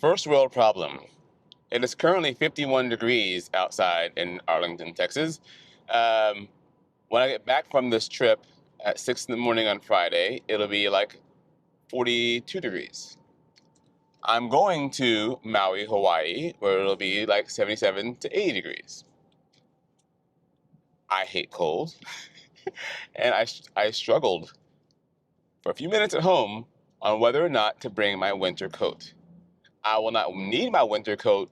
First world problem. It is currently 51 degrees outside in Arlington, Texas. Um, when I get back from this trip at 6 in the morning on Friday, it'll be like 42 degrees. I'm going to Maui, Hawaii, where it'll be like 77 to 80 degrees. I hate cold, and I struggled for a few minutes at home on whether or not to bring my winter coat. I will not need my winter coat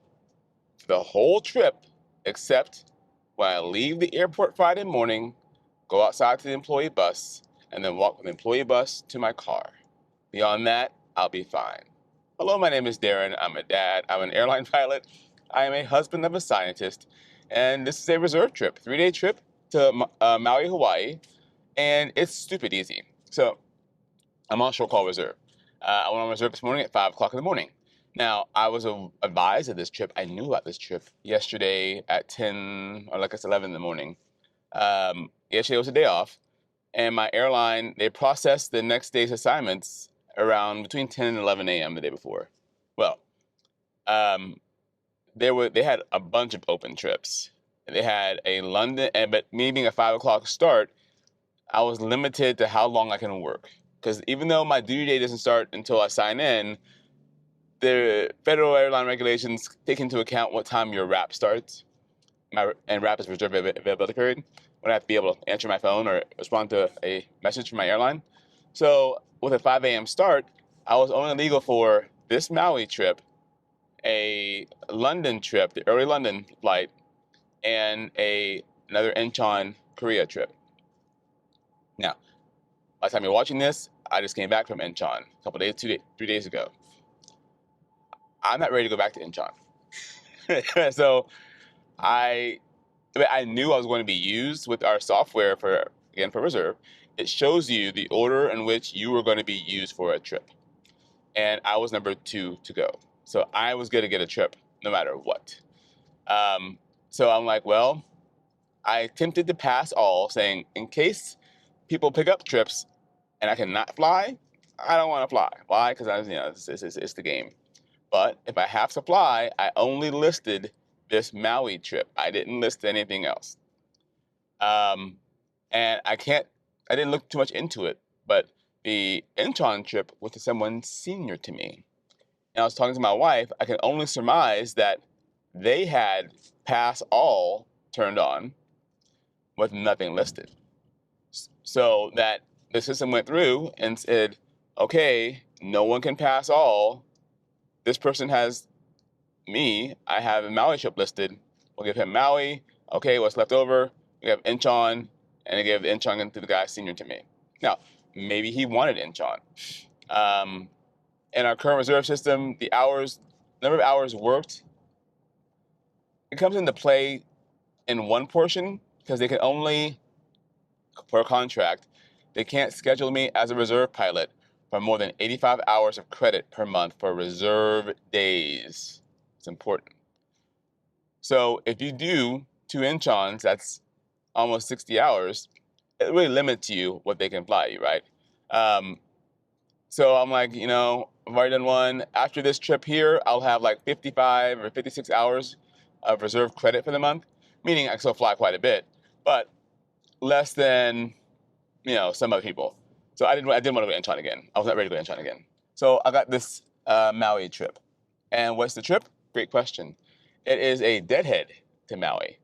for the whole trip, except when I leave the airport Friday morning, go outside to the employee bus, and then walk from the employee bus to my car. Beyond that, I'll be fine. Hello, my name is Darren. I'm a dad. I'm an airline pilot. I am a husband of a scientist. And this is a reserve trip, 3-day trip to Maui, Hawaii. And it's stupid easy. So I'm on short call reserve. I went on reserve this morning at 5 o'clock in the morning. Now, I was advised of this trip. I knew about this trip yesterday at 10, or like it's 11 in the morning. Yesterday was a day off. And my airline, they processed the next day's assignments around between 10 and 11 a.m. the day before. Well, they had a bunch of open trips. They had a London, but me being a 5 o'clock start, I was limited to how long I can work. Because even though my duty date doesn't start until I sign in, the federal airline regulations take into account what time your wrap starts. And wrap is reserve availability period, when I have to be able to answer my phone or respond to a message from my airline. So with a 5 a.m. start, I was only legal for this Maui trip, a London trip, the early London flight, and another Incheon, Korea trip. Now, by the time you're watching this, I just came back from Incheon a couple days, 3 days ago. I'm not ready to go back to Incheon. So I knew I was going to be used with our software for reserve. It shows you the order in which you were going to be used for a trip. And I was number 2 to go. So I was going to get a trip no matter what. So I'm like, well, I attempted to pass all, saying, in case people pick up trips and I cannot fly, I don't want to fly. Why? Because it's the game. But if I have to fly, I only listed this Maui trip. I didn't list anything else. And I didn't look too much into it, but the Incheon trip was to someone senior to me. And I was talking to my wife, I can only surmise that they had pass all turned on with nothing listed. So that the system went through and said, okay, no one can pass all. This person has me. I have a Maui trip listed. We'll give him Maui. Okay, what's left over? We have Incheon, and I gave the Incheon to the guy senior to me. Now, maybe he wanted Incheon. In our current reserve system, the number of hours worked, it comes into play in one portion because they can only, per contract, they can't schedule me as a reserve pilot for more than 85 hours of credit per month for reserve days. It's important. So if you do 2 Incheons, that's almost 60 hours, it really limits you what they can fly you, right? So I'm like, I've already done one. After this trip here, I'll have like 55 or 56 hours of reserve credit for the month, meaning I can still fly quite a bit, but less than, some other people. So I didn't want to go to Incheon again. I was not ready to go to Incheon again. So I got this Maui trip. And what's the trip? Great question. It is a deadhead to Maui.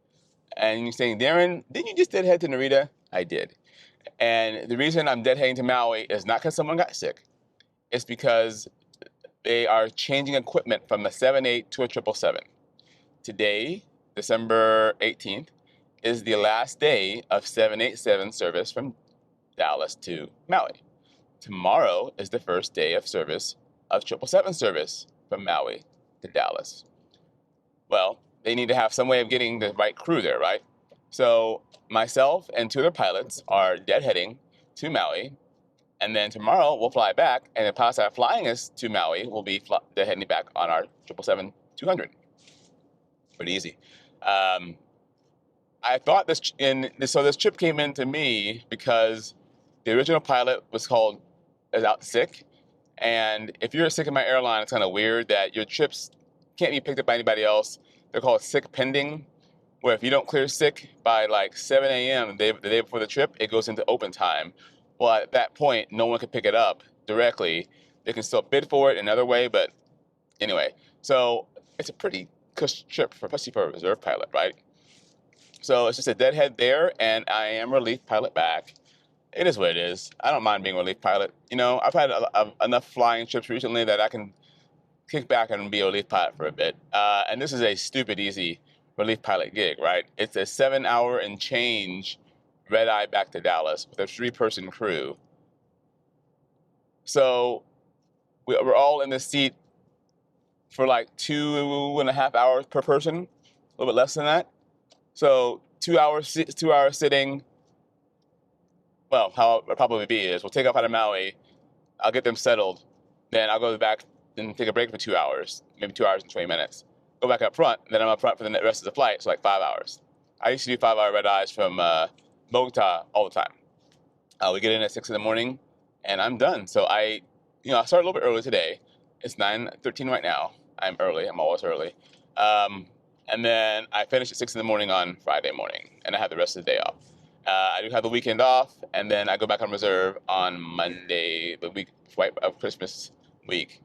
And you're saying, Darren, didn't you just deadhead to Narita? I did. And the reason I'm deadheading to Maui is not because someone got sick. It's because they are changing equipment from a 787 to a 777. Today, December 18th, is the last day of 787 service from Dallas to Maui. Tomorrow is the first day of service of 777 service from Maui to Dallas. Well, they need to have some way of getting the right crew there, right? So myself and 2 other pilots are deadheading to Maui, and then tomorrow we'll fly back, and the pilots that are flying us to Maui will be deadheading back on our 777-200. Pretty easy. I thought this trip came into me because the original pilot was out sick, And if you're sick in my airline, it's kind of weird that your trips can't be picked up by anybody else. They're called sick pending, where if you don't clear sick by like 7 a.m. The day before the trip, it goes into open time. Well, at that point, no one can pick it up directly. They can still bid for it another way, but anyway. So it's a pretty cush trip, especially for a reserve pilot, right? So it's just a deadhead there, and I am relief pilot back. It is what it is. I don't mind being a relief pilot. You know, I've had enough flying trips recently that I can kick back and be a relief pilot for a bit. And this is a stupid easy relief pilot gig, right? It's a 7-hour and change red eye back to Dallas with a 3-person crew. So we're all in the seat for like 2.5 hours per person, a little bit less than that. So 2 hours, 2 hours sitting. Well, how it'll probably be is we'll take off out of Maui. I'll get them settled. Then I'll go back and take a break for 2 hours, maybe 2 hours and 20 minutes. Go back up front. Then I'm up front for the rest of the flight, so like 5 hours. I used to do 5-hour red eyes from Bogota all the time. We get in at 6 in the morning, and I'm done. So I started a little bit early today. It's 9:13 right now. I'm early. I'm always early. And then I finish at 6 in the morning on Friday morning, and I have the rest of the day off. I do have the weekend off, and then I go back on reserve on Monday, the week right of Christmas week.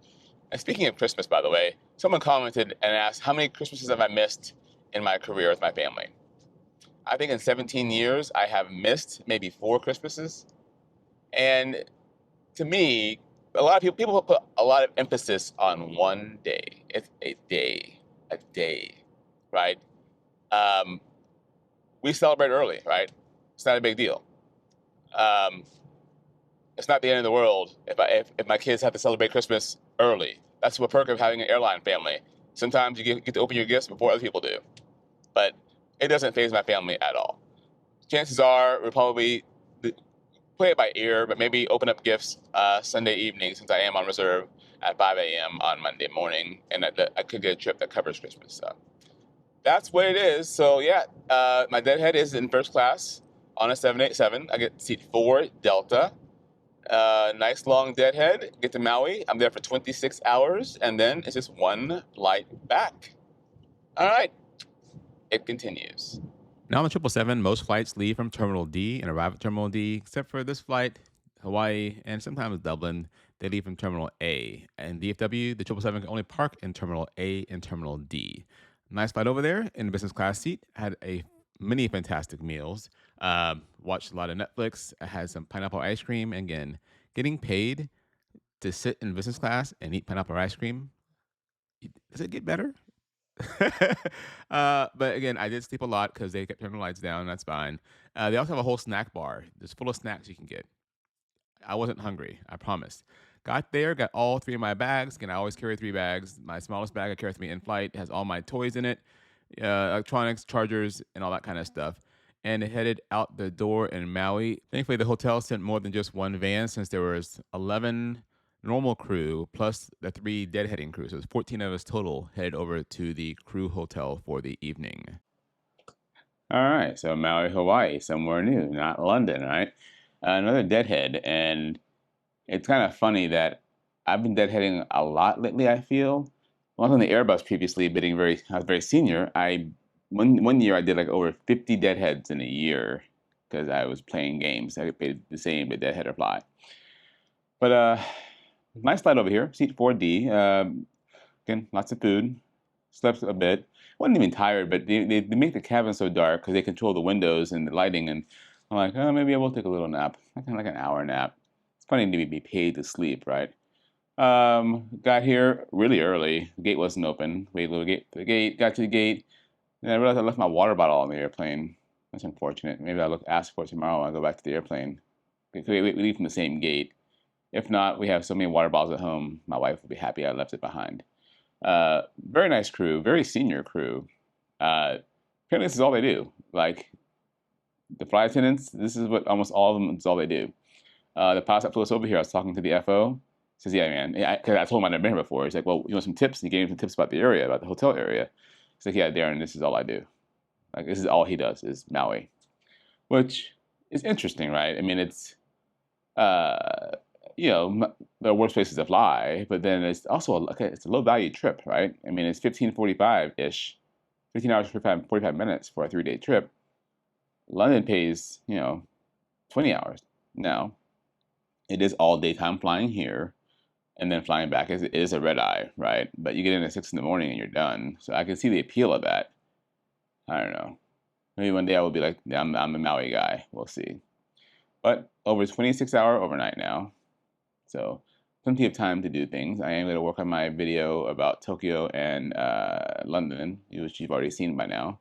And speaking of Christmas, by the way, someone commented and asked, how many Christmases have I missed in my career with my family? I think in 17 years, I have missed maybe 4 Christmases. And to me, a lot of people put a lot of emphasis on one day. It's a day, right? We celebrate early, right? It's not a big deal. It's not the end of the world if my kids have to celebrate Christmas early. That's the perk of having an airline family. Sometimes you get to open your gifts before other people do. But it doesn't faze my family at all. Chances are we'll probably play it by ear, but maybe open up gifts Sunday evening since I am on reserve at 5 a.m. on Monday morning, and I could get a trip that covers Christmas. So that's what it is. So yeah, my deadhead is in first class on a 787. I get seat 4 Delta. Nice long deadhead. Get to Maui. I'm there for 26 hours, and then it's just one flight back. All right, it continues. Now on the 777, most flights leave from Terminal D and arrive at Terminal D, except for this flight, Hawaii, and sometimes Dublin. They leave from Terminal A. And DFW, the 777 can only park in Terminal A and Terminal D. Nice flight over there in the business class seat. Had many fantastic meals. Watched a lot of Netflix. I had some pineapple ice cream. And again, getting paid to sit in business class and eat pineapple ice cream, does it get better? But again, I did sleep a lot because they kept turning the lights down. That's fine. They also have a whole snack bar. It's full of snacks you can get. I wasn't hungry, I promise. Got there, got all 3 of my bags. Again, I always carry 3 bags. My smallest bag I carry with me in flight has all my toys in it, electronics, chargers, and all that kind of stuff. And headed out the door in Maui. Thankfully, the hotel sent more than just one van since there was 11 normal crew plus the 3 deadheading crews. So it was 14 of us total headed over to the crew hotel for the evening. All right, so Maui, Hawaii, somewhere new, not London, right? Another deadhead, and it's kind of funny that I've been deadheading a lot lately. I feel. When I was on the Airbus previously, I was very senior. One year I did like over 50 deadheads in a year because I was playing games. I paid the same to deadhead or fly. But nice flight over here, seat 4D. Again, lots of food. Slept a bit. Wasn't even tired, but they make the cabin so dark because they control the windows and the lighting. And I'm like, oh, maybe I will take a little nap, like an hour nap. It's funny to be paid to sleep, right? Got here really early. The gate wasn't open. Waited a little got to the gate, and I realized I left my water bottle on the airplane. That's unfortunate. Maybe I'll ask for it tomorrow when I go back to the airplane. We leave from the same gate. If not, we have so many water bottles at home. My wife will be happy I left it behind. Very nice crew, very senior crew. Apparently this is all they do. Like, the flight attendants, this is what almost all of them, it's all they do. The pilot that flew us over here, I was talking to the FO. He says, yeah, man. Because I told him I'd never been here before. He's like, well, you want some tips? And he gave me some tips about the area, about the hotel area. He's like, yeah, Darren, this is all I do. Like, this is all he does, is Maui. Which is interesting, right? I mean, it's there are worse places to fly, but then it's also it's a low value trip, right? I mean, it's 15:45 ish, 15 hours 45 minutes for a 3 day trip. London pays 20 hours. Now it is all daytime flying here, and then flying back is a red eye, right? But you get in at 6 in the morning and you're done. So I can see the appeal of that. I don't know. Maybe one day I will be like, yeah, I'm a Maui guy. We'll see. But over 26-hour overnight now. So plenty of time to do things. I am going to work on my video about Tokyo and London, which you've already seen by now,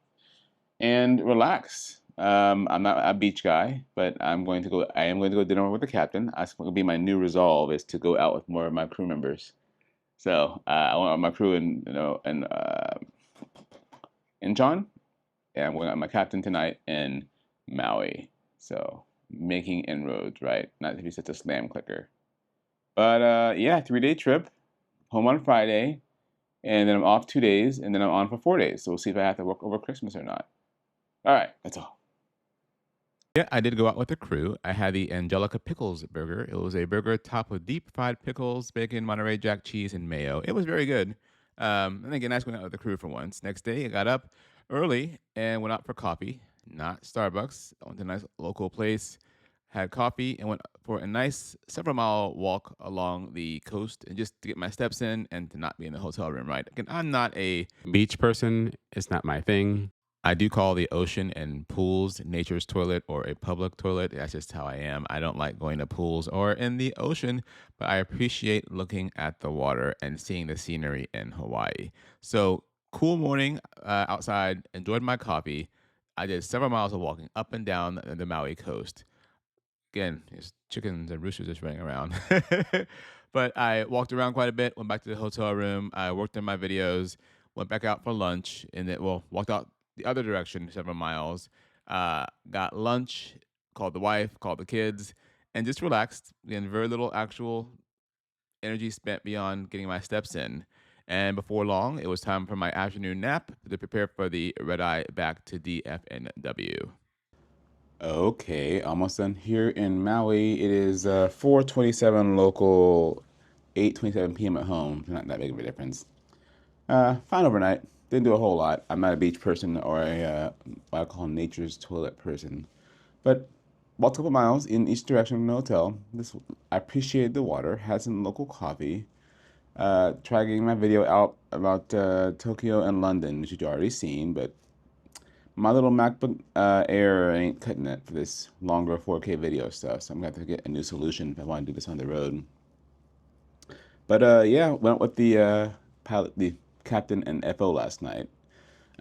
and relax. I'm not a beach guy, but I am going to go dinner with the captain. That's going to be my new resolve, is to go out with more of my crew members. So I want my crew in John, and I'm going out with my captain tonight in Maui. So making inroads, right? Not to be such a slam clicker. But yeah, 3 day trip, home on Friday, and then I'm off 2 days, and then I'm on for 4 days. So we'll see if I have to work over Christmas or not. All right, that's all. Yeah, I did go out with the crew. I had the Angelica Pickles burger. It was a burger topped with deep fried pickles, bacon, Monterey Jack cheese, and mayo. It was very good. And again, nice going out with the crew for once. Next day, I got up early and went out for coffee, not Starbucks. I went to a nice local place, had coffee, and went for a nice several-mile walk along the coast, and just to get my steps in and to not be in the hotel room, right? Again, I'm not a Beach person, it's not my thing. I do call the ocean and pools nature's toilet or a public toilet. That's just how I am. I don't like going to pools or in the ocean, but I appreciate looking at the water and seeing the scenery in Hawaii. So, cool morning outside, enjoyed my coffee. I did several miles of walking up and down the Maui coast. Again, there's chickens and roosters just running around. But I walked around quite a bit, went back to the hotel room. I worked on my videos, went back out for lunch, and then, well, walked out the other direction several miles. Got lunch, called the wife, called the kids, and just relaxed. Again, very little actual energy spent beyond getting my steps in. And before long, it was time for my afternoon nap to prepare for the red eye back to DFNW. Okay, almost done here in Maui. It is 4:27 local, 8:27 p.m. at home. Not that big of a difference. Fine overnight. Didn't do a whole lot. I'm not a beach person or a what I call nature's toilet person. But walked a couple miles in each direction from the hotel. I appreciated the water. Had some local coffee. Tried getting my video out about Tokyo and London, which you've already seen, but my little MacBook Air ain't cutting it for this longer 4K video stuff, so I'm gonna have to get a new solution if I want to do this on the road. But yeah, went with the the captain and FO last night.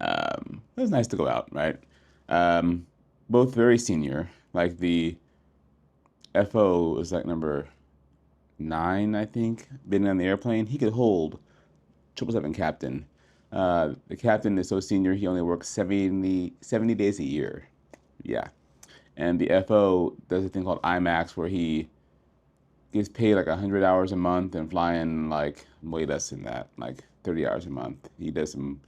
It was nice to go out, right? Both very senior. Like the FO was like number 9, I think, been on the airplane. He could hold 777 captain. The captain is so senior, he only works 70 days a year. Yeah. And the FO does a thing called IMAX where he gets paid like 100 hours a month and flying like way less than that, like 30 hours a month. He does some,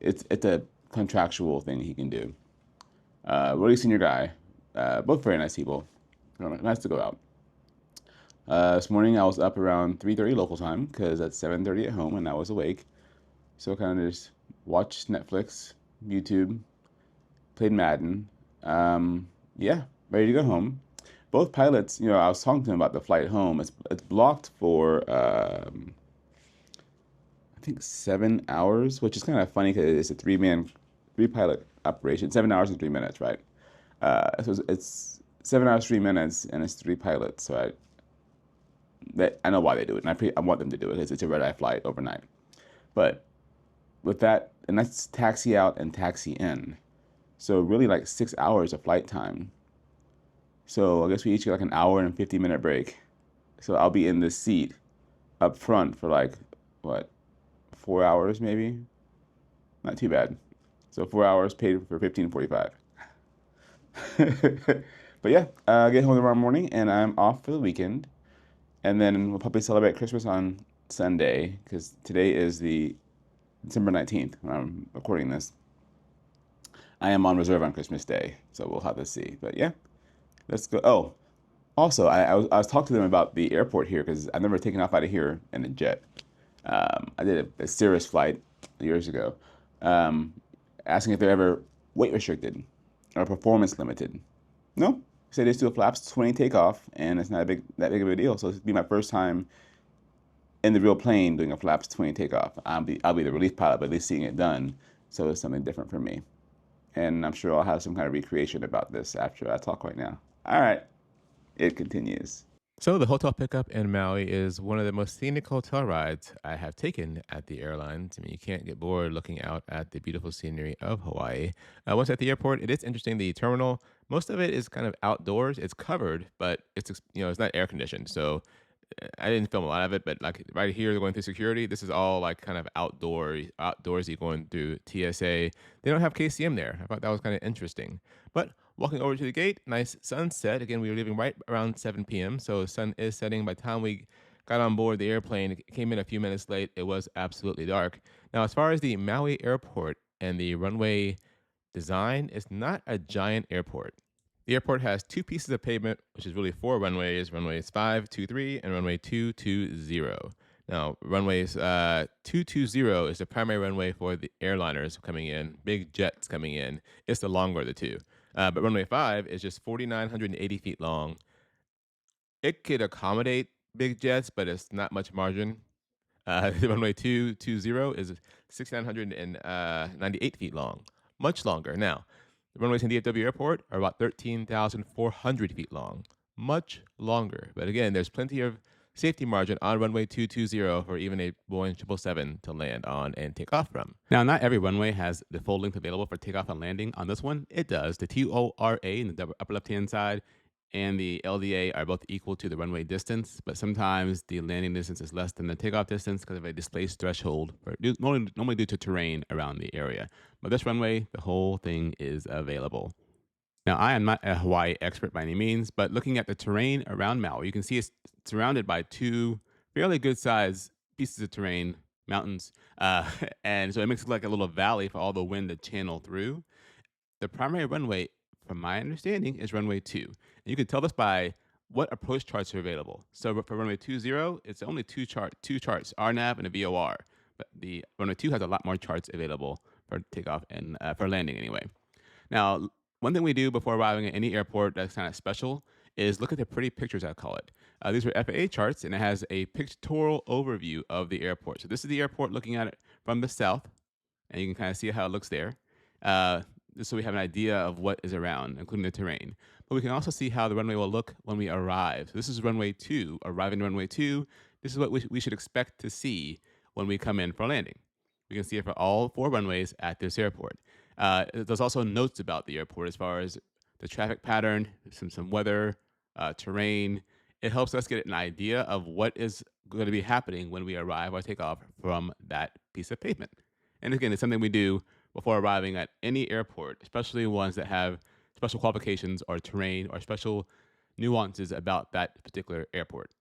it's a contractual thing he can do. Really senior guy. Both very nice people. Nice to go out. This morning I was up around 3:30 local time because at 7:30 at home and I was awake. So kind of just watched Netflix, YouTube, played Madden. Yeah, ready to go home. Both pilots, I was talking to them about the flight home. It's blocked for I think 7 hours, which is kind of funny because it's a three pilot operation. 7 hours and 3 minutes, right? So it's 7 hours 3 minutes, and it's three pilots. So I know why they do it, and I want them to do it because it's a red eye flight overnight. But with that, and that's taxi out and taxi in. So really like 6 hours of flight time. So I guess we each get like an hour and 50-minute break. So I'll be in this seat up front for like, what, 4 hours maybe? Not too bad. So 4 hours paid for 15:45. But yeah, I get home tomorrow morning and I'm off for the weekend. And then we'll probably celebrate Christmas on Sunday because today is the December 19th when I'm recording this. I am on reserve on Christmas Day, so we'll have to see. But yeah, let's go. Oh, Also, I was talking to them about the airport here because I've never taken off out of here in a jet. I did a Cirrus flight years ago, um, asking if they're ever weight restricted or performance limited. No, say they still flaps 20 takeoff, and it's not that big of a deal. So this will be my first time in the real plane doing a flaps 20 takeoff. I'll be the relief pilot, but at least seeing it done. So it's something different for me. And I'm sure I'll have some kind of recreation about this after I talk right now. All right, it continues. So the hotel pickup in Maui is one of the most scenic hotel rides I have taken at the airlines. I mean, you can't get bored looking out at the beautiful scenery of Hawaii. Once at the airport, it is interesting. The terminal, most of it is kind of outdoors. It's covered, but it's not air conditioned. So I didn't film a lot of it, but like right here, going through security, this is all like kind of outdoorsy going through TSA. They don't have KCM there. I thought that was kind of interesting. But walking over to the gate, nice sunset. Again, we were leaving right around 7 p.m. So the sun is setting. By the time we got on board the airplane, it came in a few minutes late. It was absolutely dark. Now, as far as the Maui airport and the runway design, it's not a giant airport. The airport has two pieces of pavement, which is really four runways 523 and runway 220. Now, runways 220 is the primary runway for the airliners coming in, big jets coming in. It's the longer of the two. But runway 5 is just 4,980 feet long. It could accommodate big jets, but it's not much margin. The runway 220 is 6,998 feet long, much longer. Now, the runways in DFW Airport are about 13,400 feet long, much longer. But again, there's plenty of safety margin on runway 220 for even a Boeing 777 to land on and take off from. Now, not every runway has the full length available for takeoff and landing. On this one, it does. The TORA in the upper left-hand side and the LDA are both equal to the runway distance, but sometimes the landing distance is less than the takeoff distance because of a displaced threshold, normally due to terrain around the area. But this runway, the whole thing is available. Now, I am not a Hawaii expert by any means, but looking at the terrain around Maui, you can see it's surrounded by two fairly good-sized pieces of terrain, mountains, and so it makes it like a little valley for all the wind to channel through. The primary runway, from my understanding, is runway 2. And you can tell this by what approach charts are available. So for runway 20, it's only two charts, RNAV and a VOR. But the runway 2 has a lot more charts available for takeoff and for landing anyway. Now, one thing we do before arriving at any airport that's kind of special is look at the pretty pictures, I call it. These are FAA charts, and it has a pictorial overview of the airport. So this is the airport looking at it from the south, and you can kind of see how it looks there. So we have an idea of what is around, including the terrain. But we can also see how the runway will look when we arrive. So this is runway 2, arriving runway 2. This is what we should expect to see when we come in for landing. We can see it for all four runways at this airport. There's also notes about the airport as far as the traffic pattern, some weather, terrain. It helps us get an idea of what is going to be happening when we arrive or take off from that piece of pavement. And again, it's something we do before arriving at any airport, especially ones that have special qualifications or terrain or special nuances about that particular airport.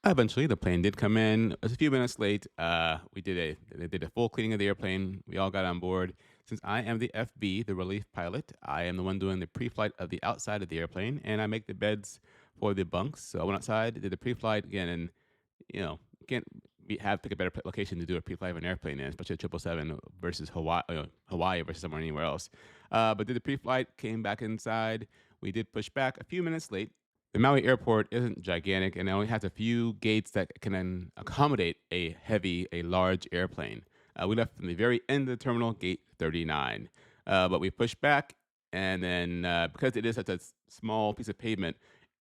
Eventually, the plane did come in. It was a few minutes late. They did a full cleaning of the airplane. We all got on board. Since I am the FB, the relief pilot, I am the one doing the pre-flight of the outside of the airplane, and I make the beds for the bunks. So I went outside, did the pre-flight again, and you can't pick a better location to do a pre-flight of an airplane in, especially a 777 versus Hawaii versus somewhere anywhere else. But did the pre-flight, came back inside. We did push back a few minutes late. The Maui airport isn't gigantic, and it only has a few gates that can accommodate a large airplane. We left from the very end of the terminal, gate 39. But we pushed back, and then because it is such a small piece of pavement,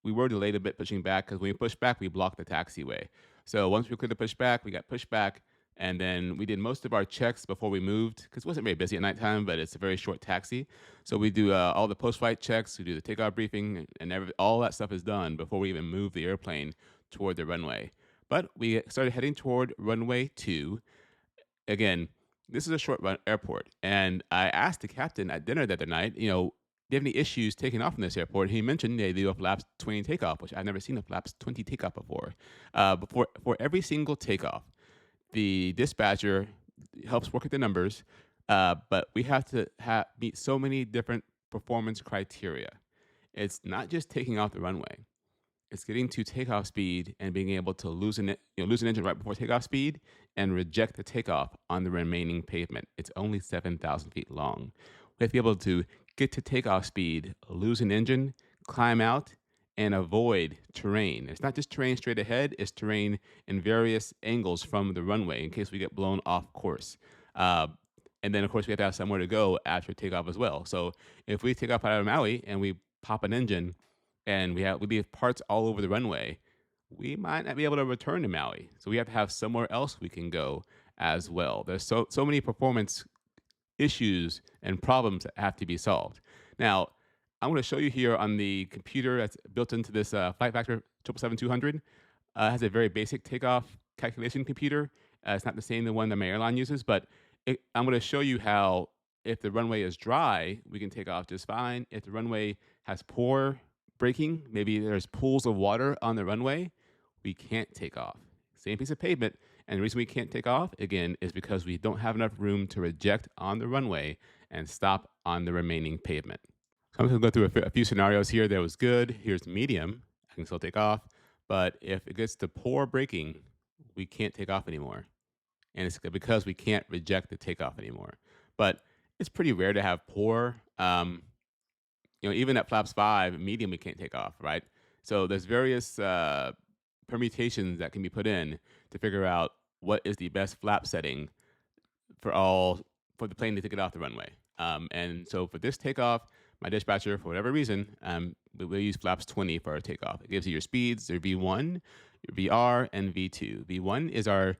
we were delayed a bit pushing back because when we pushed back, we blocked the taxiway. So once we cleared the pushback, we got pushed back, and then we did most of our checks before we moved because it wasn't very busy at nighttime, but it's a very short taxi. So we do all the post-flight checks, we do the takeoff briefing, and all that stuff is done before we even move the airplane toward the runway. But we started heading toward runway 2. Again, this is a short run airport, and I asked the captain at dinner the other night, do you have any issues taking off from this airport? He mentioned they do a flaps 20 takeoff, which I've never seen a flaps 20 takeoff before. For every single takeoff, the dispatcher helps work at the numbers, but we have to meet so many different performance criteria. It's not just taking off the runway. It's getting to takeoff speed and being able to lose an engine right before takeoff speed and reject the takeoff on the remaining pavement. It's only 7,000 feet long. We have to be able to get to takeoff speed, lose an engine, climb out, and avoid terrain. It's not just terrain straight ahead, it's terrain in various angles from the runway in case we get blown off course. Uh, and then, of course, we have to have somewhere to go after takeoff as well. So if we take off out of Maui and we pop an engine, and we leave parts all over the runway, we might not be able to return to Maui. So we have to have somewhere else we can go as well. There's so many performance issues and problems that have to be solved. Now, I'm going to show you here on the computer that's built into this Flight Factor 777-200. It has a very basic takeoff calculation computer. It's not the same the one that my airline uses, but I'm going to show you how if the runway is dry, we can take off just fine. If the runway has poor braking, maybe there's pools of water on the runway, we can't take off. Same piece of pavement, and the reason we can't take off, again, is because we don't have enough room to reject on the runway and stop on the remaining pavement. So I'm just going to go through a few scenarios here. That was good. Here's medium. I can still take off. But if it gets to poor braking, we can't take off anymore. And it's because we can't reject the takeoff anymore. But it's pretty rare to have poor. Even at flaps 5, medium, we can't take off, right? So there's various permutations that can be put in to figure out what is the best flap setting for the plane to take it off the runway. And so for this takeoff, my dispatcher, for whatever reason, we'll use flaps 20 for our takeoff. It gives you your speeds, your V1, your VR, and V2. V1 is our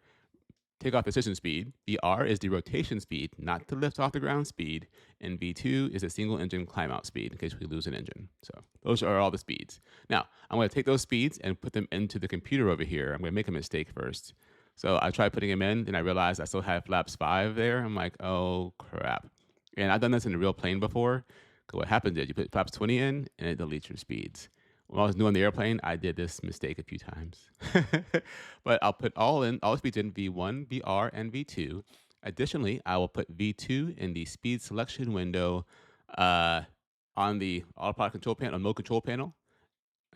takeoff decision speed. VR is the rotation speed, not the lift off the ground speed. And V2 is a single engine climb out speed in case we lose an engine. So those are all the speeds. Now, I'm going to take those speeds and put them into the computer over here. I'm going to make a mistake first. So I tried putting them in, and I realized I still have flaps 5 there. I'm like, oh, crap. And I've done this in a real plane before. Because what happens is you put flaps 20 in, and it deletes your speeds. When I was new on the airplane, I did this mistake a few times. But I'll put all the speeds in V1, VR, and V2. Additionally, I will put V2 in the speed selection window on the autopilot control panel, mode control panel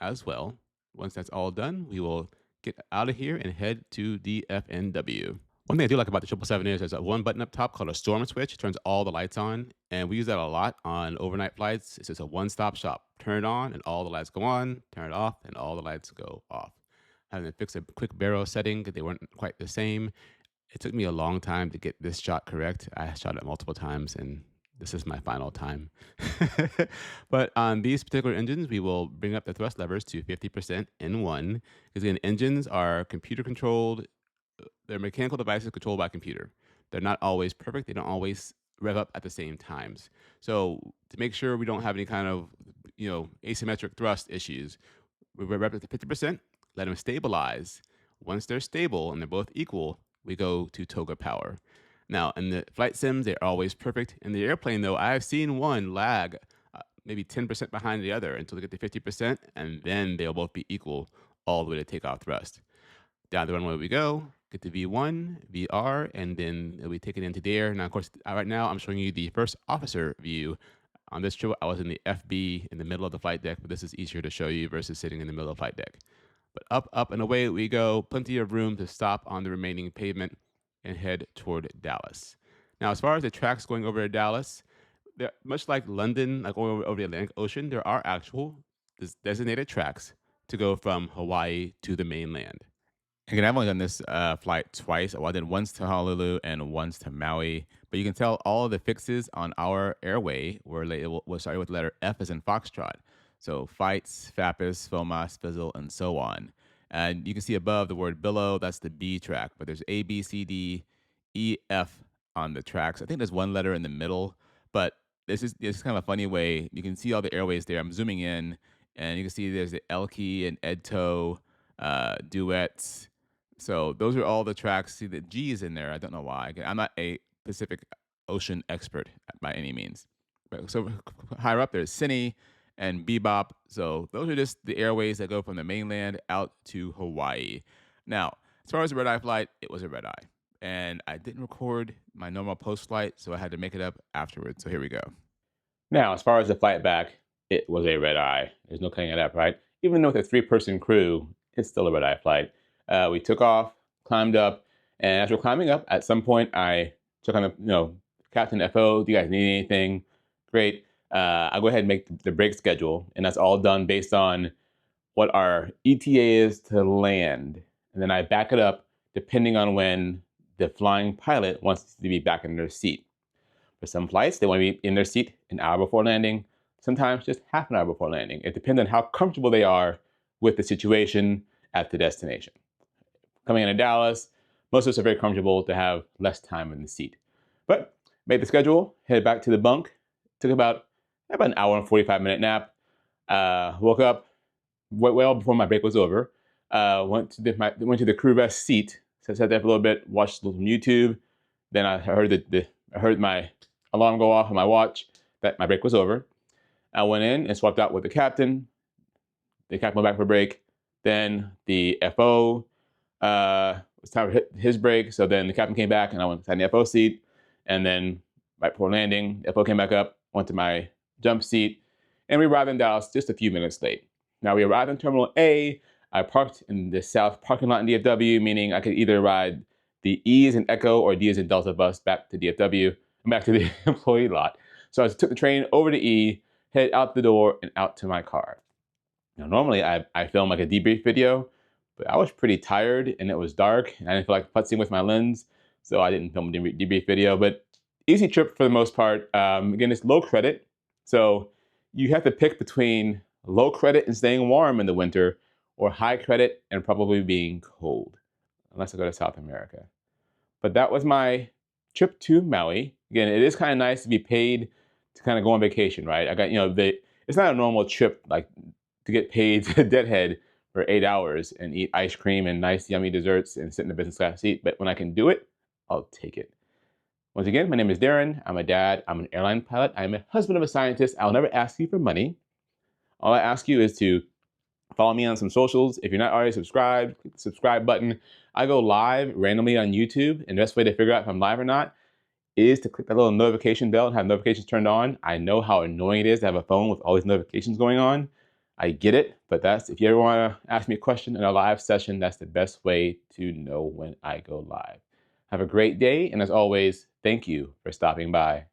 as well. Once that's all done, we will get out of here and head to DFNW. One thing I do like about the 777 is there's a one button up top called a storm switch. It turns all the lights on, and we use that a lot on overnight flights. It's just a one-stop shop. Turn it on, and all the lights go on. Turn it off, and all the lights go off. Having to fix a quick barrel setting because they weren't quite the same. It took me a long time to get this shot correct. I shot it multiple times, and this is my final time. But on these particular engines, we will bring up the thrust levers to 50% in one. Because again, engines are computer controlled. They're mechanical devices controlled by computer. They're not always perfect. They don't always rev up at the same times. So to make sure we don't have any kind of asymmetric thrust issues, we rev up to 50%, let them stabilize. Once they're stable and they're both equal, we go to toga power. Now, in the flight sims, they're always perfect. In the airplane, though, I have seen one lag maybe 10% behind the other until they get to 50%, and then they'll both be equal all the way to takeoff thrust. Down the runway we go, get to V1, VR, and then it'll be taken into the air. Now, of course, right now I'm showing you the first officer view. On this trip, I was in the FB in the middle of the flight deck, but this is easier to show you versus sitting in the middle of the flight deck. But up, and away we go. Plenty of room to stop on the remaining pavement and head toward Dallas. Now, as far as the tracks going over to Dallas, much like London, like over the Atlantic Ocean, there are actual designated tracks to go from Hawaii to the mainland. Again, I've only done this flight twice. Well, I did once to Honolulu and once to Maui. But you can tell all of the fixes on our airway were started with the letter F as in Foxtrot. So fights, FAPIS, FOMAS, Fizzle, and so on. And you can see above the word below, that's the B track. But there's A, B, C, D, E, F on the tracks. I think there's one letter in the middle. But it's kind of a funny way. You can see all the airways there. I'm zooming in, and you can see there's the Elke and Edto, duets. So those are all the tracks. See, the G is in there. I don't know why. I'm not a Pacific Ocean expert by any means. But so higher up, there's Cine and Bebop. So those are just the airways that go from the mainland out to Hawaii. Now, as far as the red-eye flight, it was a red-eye. And I didn't record my normal post-flight, so I had to make it up afterwards. So here we go. Now, as far as the flight back, it was a red-eye. There's no cutting it up, right? even though with a 3-person crew, it's still a red-eye flight. We took off, climbed up, and as we're climbing up, at some point I took on the, Captain FO, do you guys need anything? Great. I'll go ahead and make the break schedule, and that's all done based on what our ETA is to land. And then I back it up depending on when the flying pilot wants to be back in their seat. For some flights, they want to be in their seat an hour before landing, sometimes just half an hour before landing. It depends on how comfortable they are with the situation at the destination. Coming into Dallas, most of us are very comfortable to have less time in the seat. But made the schedule, headed back to the bunk, took about an hour and 45-minute nap, woke up well before my break was over, went to the crew rest seat, sat there for a little bit, watched some YouTube. Then I heard my alarm go off on my watch that my break was over. I went in and swapped out with the captain. The captain went back for break. Then the FO was time to hit his break. So then the captain came back and I went to the FO seat. And then right before landing, the FO came back up, went to my jump seat, and we arrived in Dallas just a few minutes late. Now we arrived in Terminal A. I parked in the south parking lot in DFW, meaning I could either ride the E as in Echo or D as in Delta bus back to DFW, back to the employee lot. So I took the train over to E, headed out the door and out to my car. Now normally I film like a debrief video, but I was pretty tired and it was dark and I didn't feel like putzing with my lens, so I didn't film a debrief video. But easy trip for the most part. Again, it's low credit, so you have to pick between low credit and staying warm in the winter, or high credit and probably being cold, unless I go to South America. But that was my trip to Maui. Again, it is kind of nice to be paid to kind of go on vacation, right? I got, it's not a normal trip like to get paid to deadhead for 8 hours and eat ice cream and nice yummy desserts and sit in the business class seat. But when I can do it, I'll take it. Once again, my name is Darren. I'm a dad. I'm an airline pilot. I'm a husband of a scientist. I'll never ask you for money. All I ask you is to follow me on some socials. If you're not already subscribed, click the subscribe button. I go live randomly on YouTube, and the best way to figure out if I'm live or not is to click that little notification bell and have notifications turned on. I know how annoying it is to have a phone with all these notifications going on. I get it, but if you ever want to ask me a question in a live session, that's the best way to know when I go live. Have a great day, and as always, thank you for stopping by.